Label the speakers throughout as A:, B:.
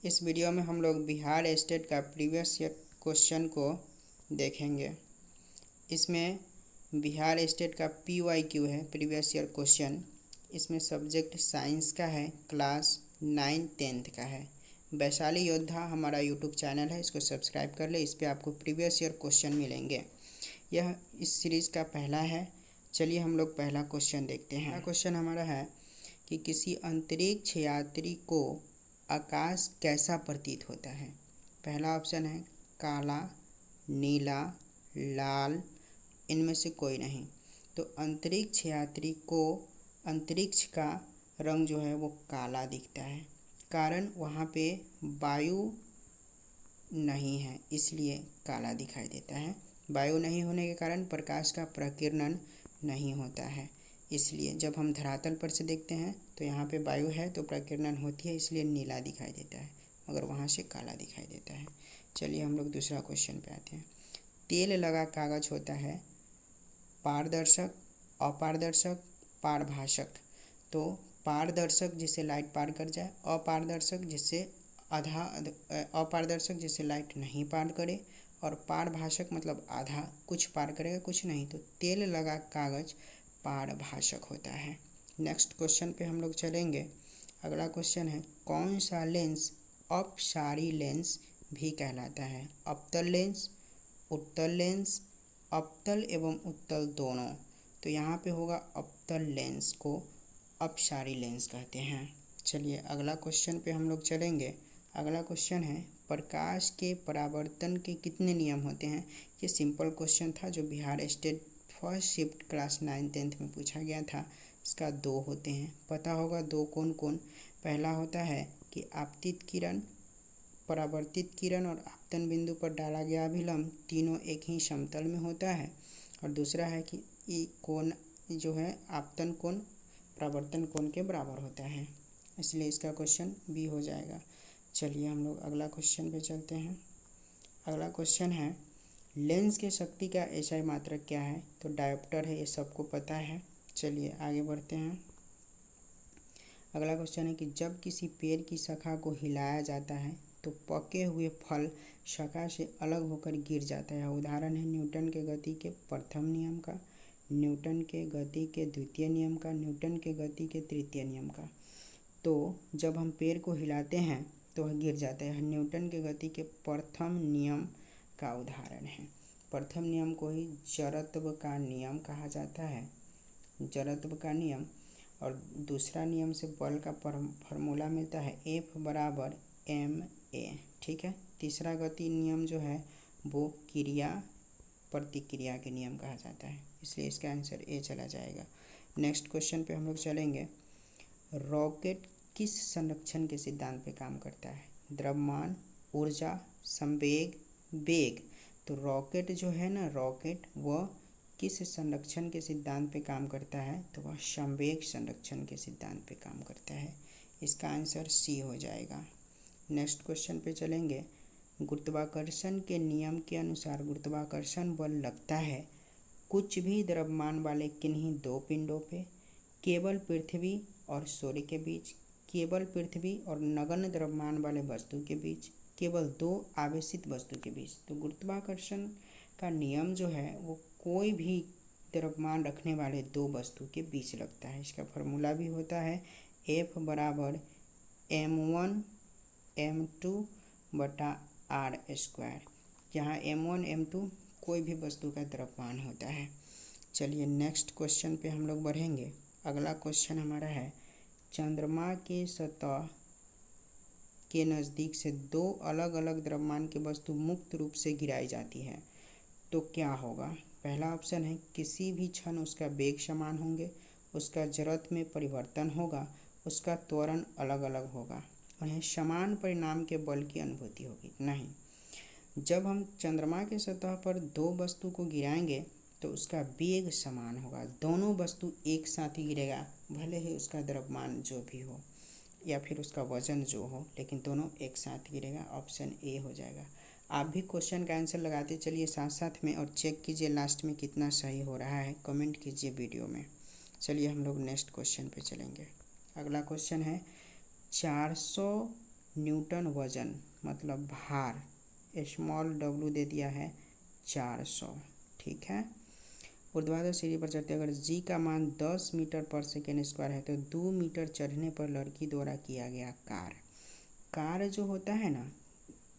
A: इस वीडियो में हम लोग बिहार स्टेट का प्रीवियस ईयर क्वेश्चन को देखेंगे। इसमें बिहार स्टेट का PYQ है, प्रीवियस ईयर क्वेश्चन। इसमें सब्जेक्ट साइंस का है, क्लास 9-10 का है। वैशाली योद्धा हमारा यूट्यूब चैनल है, इसको सब्सक्राइब कर ले। इस पर आपको प्रीवियस ईयर क्वेश्चन मिलेंगे। यह इस सीरीज़ का पहला है। चलिए हम लोग पहला क्वेश्चन देखते हैं। पहला क्वेश्चन हमारा है कि किसी अंतरिक्ष यात्री को आकाश कैसा प्रतीत होता है। पहला ऑप्शन है काला, नीला, लाल, इनमें से कोई नहीं। तो अंतरिक्ष यात्री को अंतरिक्ष का रंग जो है वो काला दिखता है। कारण वहाँ पे वायु नहीं है, इसलिए काला दिखाई देता है। वायु नहीं होने के कारण प्रकाश का प्रकीर्णन नहीं होता है, इसलिए जब हम धरातल पर से देखते हैं तो यहाँ पे वायु है तो प्रकीर्णन होती है, इसलिए नीला दिखाई देता है, मगर वहाँ से काला दिखाई देता है। चलिए हम लोग दूसरा क्वेश्चन पे आते हैं। तेल लगा कागज होता है पारदर्शक, अपारदर्शक, पारभाषक। तो पारदर्शक जिससे लाइट पार कर जाए, अपारदर्शक जिससे अपारदर्शक जिससे लाइट नहीं पार करे, और पारभाषक मतलब आधा कुछ पार करेगा कुछ नहीं। तो तेल लगा कागज पारभाषक होता है। नेक्स्ट क्वेश्चन पे हम लोग चलेंगे। अगला क्वेश्चन है कौन सा लेंस अपसारी लेंस भी कहलाता है। अवतल लेंस, उत्तल लेंस, अवतल एवं उत्तल दोनों। तो यहाँ पे होगा अवतल लेंस को अपसारी लेंस कहते हैं। चलिए अगला क्वेश्चन पे हम लोग चलेंगे। अगला क्वेश्चन है प्रकाश के परावर्तन के कितने नियम होते हैं। ये सिंपल क्वेश्चन था जो Bihar state first shift class 9-10 में पूछा गया था। इसका 2 होते हैं, पता होगा 2 कौन कौन। पहला होता है कि आपतित किरण, परावर्तित किरण और आपतन बिंदु पर डाला गया अभिलंब तीनों एक ही समतल में होता है। और दूसरा है कि ये कोण जो है आपतन कोण परावर्तन कोण के बराबर होता है, इसलिए इसका क्वेश्चन बी हो जाएगा। चलिए हम लोग अगला क्वेश्चन पे चलते हैं। अगला क्वेश्चन है लेंस के शक्ति का SI मात्रक क्या है। तो डायोप्टर है, ये सबको पता है। चलिए आगे बढ़ते हैं। अगला क्वेश्चन है कि जब किसी पेड़ की शाखा को हिलाया जाता है तो पके हुए फल शाखा से अलग होकर गिर जाता है। उदाहरण है न्यूटन के गति के प्रथम नियम का, न्यूटन के गति के द्वितीय नियम का, न्यूटन के गति के तृतीय नियम का। तो जब हम पेड़ को हिलाते हैं तो वह गिर जाता है। न्यूटन के गति के प्रथम नियम का उदाहरण है। प्रथम नियम को ही जड़त्व का नियम कहा जाता है, जड़त्व का नियम। और दूसरा नियम से बल का फॉर्मूला मिलता है F बराबर ma, ठीक है। तीसरा गति नियम जो है वो क्रिया प्रतिक्रिया के नियम कहा जाता है, इसलिए इसका आंसर A चला जाएगा। नेक्स्ट क्वेश्चन पे हम लोग चलेंगे। रॉकेट किस संरक्षण के सिद्धांत पे काम करता है। द्रव्यमान, ऊर्जा, संवेग, वेग। तो रॉकेट जो है ना, रॉकेट वह किस संरक्षण के सिद्धांत पे काम करता है। तो वह संवेग संरक्षण के सिद्धांत पे काम करता है, इसका आंसर C हो जाएगा। नेक्स्ट क्वेश्चन पे चलेंगे। गुरुत्वाकर्षण के नियम के अनुसार गुरुत्वाकर्षण बल लगता है कुछ भी द्रव्यमान वाले किन्हीं 2 पिंडों पे, केवल पृथ्वी और सूर्य के बीच, केवल पृथ्वी और नगण्य द्रव्यमान वाले वस्तु के बीच, केवल 2 आवेशित वस्तु के बीच। तो गुरुत्वाकर्षण का नियम जो है वो कोई भी द्रव्यमान रखने वाले 2 वस्तु के बीच लगता है। इसका फॉर्मूला भी होता है F बराबर m1 m2 बटा r², जहाँ m1 m2 कोई भी वस्तु का द्रव्यमान होता है। चलिए नेक्स्ट क्वेश्चन पे हम लोग बढ़ेंगे। अगला क्वेश्चन हमारा है चंद्रमा के सतह के नज़दीक से 2 अलग अलग द्रव्यमान की वस्तु मुक्त रूप से गिराई जाती है, तो क्या होगा। पहला ऑप्शन है किसी भी क्षण उसका वेग समान होंगे, उसका जड़त्व में परिवर्तन होगा, उसका त्वरण अलग अलग होगा, उन्हें समान परिणाम के बल की अनुभूति होगी। नहीं, जब हम चंद्रमा के सतह पर 2 वस्तु को गिराएंगे तो उसका वेग समान होगा, दोनों वस्तु एक साथ ही गिरेगा, भले ही उसका द्रव्यमान जो भी हो या फिर उसका वजन जो हो, लेकिन दोनों एक साथ गिरेगा। ऑप्शन A हो जाएगा। आप भी क्वेश्चन का आंसर लगाते चलिए साथ साथ में, और चेक कीजिए लास्ट में कितना सही हो रहा है, कमेंट कीजिए वीडियो में। चलिए हम लोग नेक्स्ट क्वेश्चन पे चलेंगे। अगला क्वेश्चन है 400 न्यूटन वजन मतलब भार, स्मॉल w दे दिया है 400। ठीक है। ऊर्ध्वाधर सीढ़ी पर चढ़ते अगर g का मान 10 मीटर पर सेकेंड स्क्वायर है तो 2 मीटर चढ़ने पर लड़की द्वारा किया गया कार्य जो होता है ना,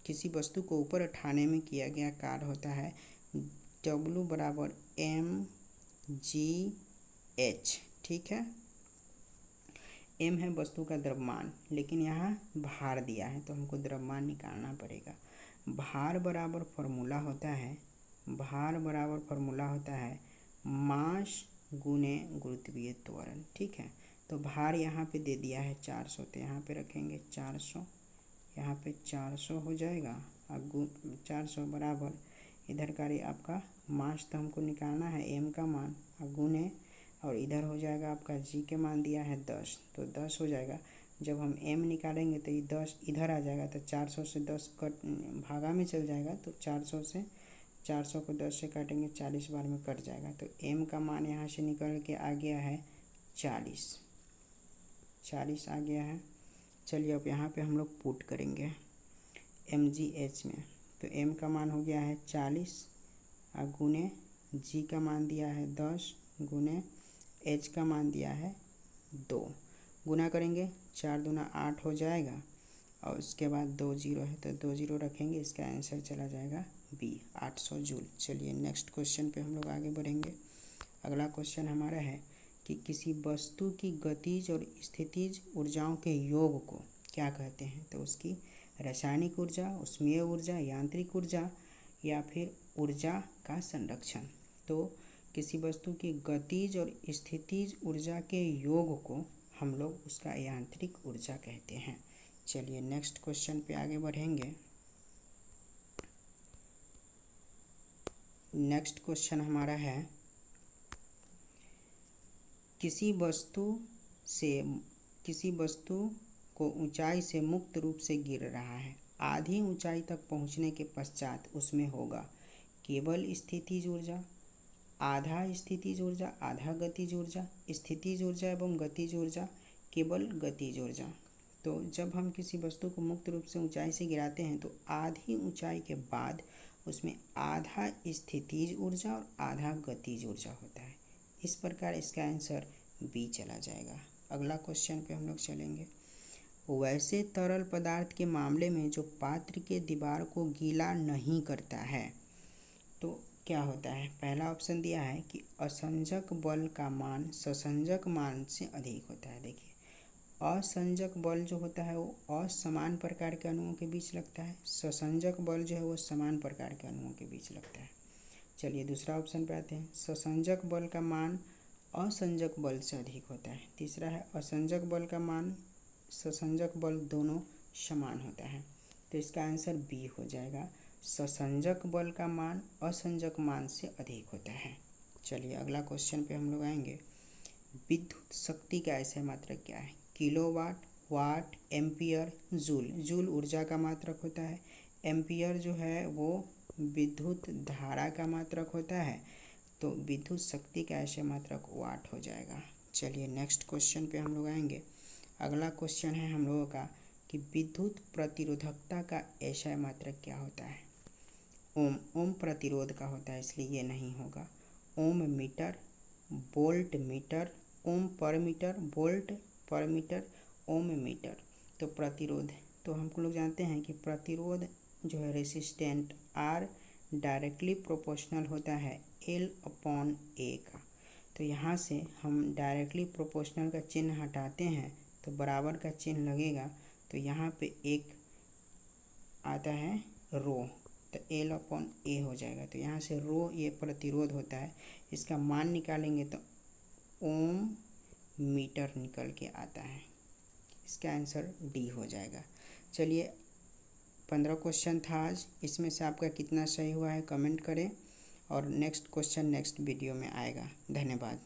A: किसी वस्तु को ऊपर उठाने में किया गया कार्य होता है W बराबर mgh। ठीक है। m है वस्तु का द्रव्यमान, लेकिन यहाँ भार दिया है तो हमको द्रव्यमान निकालना पड़ेगा। भार बराबर फॉर्मूला होता है मास गुने गुरुत्वीय त्वरण। ठीक है। तो भार यहाँ पे दे दिया है 400, तो यहाँ पे रखेंगे 400, यहाँ पे 400 हो जाएगा और 400 बराबर इधर का आपका मास तो हमको निकालना है m का मान और गुने, और इधर हो जाएगा आपका g के मान दिया है 10, तो 10 हो जाएगा। जब हम m निकालेंगे तो ये 10 इधर आ जाएगा, तो 400 से 10 कट भागा में चल जाएगा, तो 400 को 10 से काटेंगे 40 बार में कट जाएगा। तो m का मान यहाँ से निकल के आ गया है 40 आ गया है। चलिए अब यहाँ पे हम लोग पुट करेंगे mgh में, तो m का मान हो गया है 40 और गुने g का मान दिया है 10 गुने h का मान दिया है 2, गुना करेंगे 4 दूना 8 हो जाएगा और उसके बाद 2 जीरो है तो 2 जीरो रखेंगे, इसका आंसर चला जाएगा बी 800 जूल। चलिए नेक्स्ट क्वेश्चन पे हम लोग आगे बढ़ेंगे। अगला क्वेश्चन हमारा है कि किसी वस्तु की गतिज और स्थितिज ऊर्जाओं के योग को क्या कहते हैं, तो उसकी रासायनिक ऊर्जा, ऊष्मीय ऊर्जा, यांत्रिक ऊर्जा या फिर ऊर्जा का संरक्षण। तो किसी वस्तु की गतिज और स्थितिज ऊर्जा के योग को हम लोग उसका यांत्रिक ऊर्जा कहते हैं। चलिए नेक्स्ट क्वेश्चन पे आगे बढ़ेंगे। नेक्स्ट क्वेश्चन हमारा है किसी वस्तु को ऊंचाई से मुक्त रूप से गिर रहा है, आधी ऊंचाई तक पहुंचने के पश्चात उसमें होगा केवल स्थितिज ऊर्जा, आधा स्थितिज ऊर्जा, आधा गतिज ऊर्जा, स्थितिज ऊर्जा एवं गतिज ऊर्जा, केवल गतिज ऊर्जा। तो जब हम किसी वस्तु को मुक्त रूप से ऊंचाई से गिराते हैं तो आधी ऊंचाई के बाद उसमें आधा स्थितिज ऊर्जा और आधा गतिज ऊर्जा होता है। इस प्रकार इसका आंसर बी चला जाएगा। अगला क्वेश्चन पे हम लोग चलेंगे। वैसे तरल पदार्थ के मामले में जो पात्र के दीवार को गीला नहीं करता है तो क्या होता है। पहला ऑप्शन दिया है कि असंजक बल का मान ससंजक मान से अधिक होता है। देखिए असंजक बल जो होता है वो असमान प्रकार के अणुओं के बीच लगता है, ससंजक बल जो है वो समान प्रकार के अणुओं के बीच लगता है। चलिए दूसरा ऑप्शन पे आते हैं। ससंजक बल का मान असंजक बल से अधिक होता है। तीसरा है असंजक बल का मान ससंजक बल दोनों समान होता है। तो इसका आंसर बी हो जाएगा, ससंजक बल का मान असंजक मान से अधिक होता है। चलिए अगला क्वेश्चन पे हम लोग आएंगे। विद्युत शक्ति का ऐसा मात्रक क्या है। किलोवाट, वाट, एम्पियर, जूल। जूल ऊर्जा का मात्रक होता है, एम्पियर जो है वो विद्युत धारा का मात्रक होता है, तो विद्युत शक्ति का ऐसे मात्रक वाट हो जाएगा। चलिए नेक्स्ट क्वेश्चन पे हम लोग आएंगे। अगला क्वेश्चन है हम लोगों का कि विद्युत प्रतिरोधकता का ऐसा मात्रक क्या होता है। ओम। ओम प्रतिरोध का होता है इसलिए ये नहीं होगा। ओम मीटर, वोल्ट मीटर, ओम पर मीटर, वोल्ट पर मीटर, ओम मीटर। तो प्रतिरोध तो हम लोग जानते हैं कि प्रतिरोध जो है रेसिस्टेंट आर डायरेक्टली प्रोपोर्शनल होता है L/A का। तो यहाँ से हम डायरेक्टली प्रोपोर्शनल का चिन्ह हटाते हैं तो बराबर का चिन्ह लगेगा, तो यहाँ पे एक आता है रो, तो L/A हो जाएगा। तो यहाँ से रो ये प्रतिरोध होता है, इसका मान निकालेंगे तो ओम मीटर निकल के आता है। इसका आंसर डी हो जाएगा। चलिए 15 क्वेश्चन था आज, इसमें से आपका कितना सही हुआ है कमेंट करें और नेक्स्ट क्वेश्चन नेक्स्ट वीडियो में आएगा। धन्यवाद।